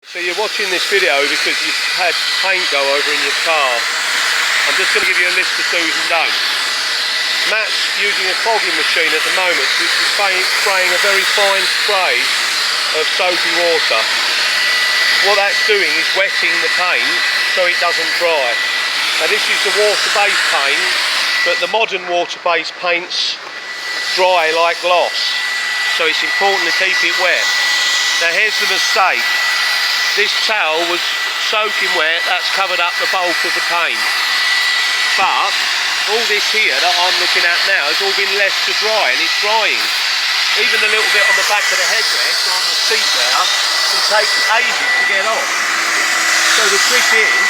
So you're watching this video because you've had paint go over in your car. I'm just going to give you a list of do's and don'ts. Matt's using a fogging machine at the moment, which is spraying a very fine spray of soapy water. What that's doing is wetting the paint so it doesn't dry. Now this is the water-based paint, but the modern water-based paints dry like gloss, so it's important to keep it wet. Now here's the mistake. This towel was soaking wet, that's covered up the bulk of the paint. But all this here that I'm looking at now has all been left to dry, and it's drying. Even the little bit on the back of the headrest or on the seat there can take ages to get off. So the trick is,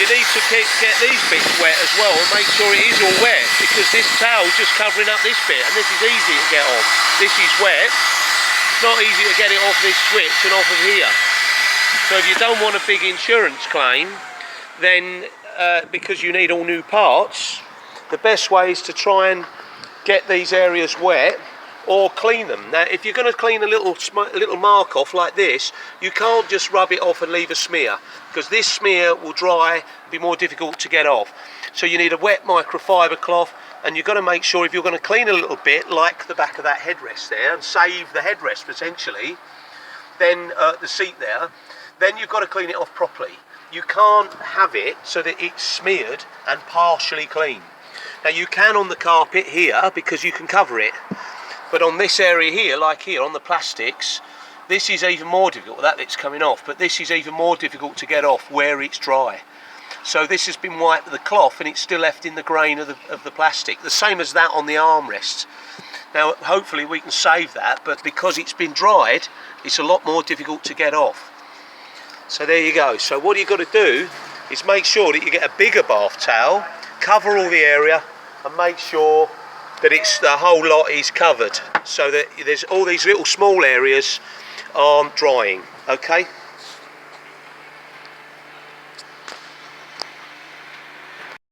you need to get these bits wet as well and make sure it is all wet, because this towel's just covering up this bit, and this is easy to get off. This is wet. It's not easy to get it off this switch and off of here. So if you don't want a big insurance claim, then because you need all new parts, the best way is to try and get these areas wet or clean them. Now if you're going to clean a little mark off like this, you can't just rub it off and leave a smear, because this smear will dry, be more difficult to get off. So you need a wet microfiber cloth, and you've got to make sure if you're going to clean a little bit, like the back of that headrest there, and save the headrest potentially, then the seat there, then you've got to clean it off properly. You can't have it so that it's smeared and partially clean. Now you can on the carpet here, because you can cover it, but on this area here, like here on the plastics, this is even more difficult. That bit's coming off, but this is even more difficult to get off where it's dry. So this has been wiped with a cloth and it's still left in the grain of the plastic, the same as that on the armrests. Now hopefully we can save that, but because it's been dried, it's a lot more difficult to get off. So there you go. So what you've got to do is make sure that you get a bigger bath towel, cover all the area, and make sure that the whole lot is covered, so that there's all these little small areas aren't drying. Okay.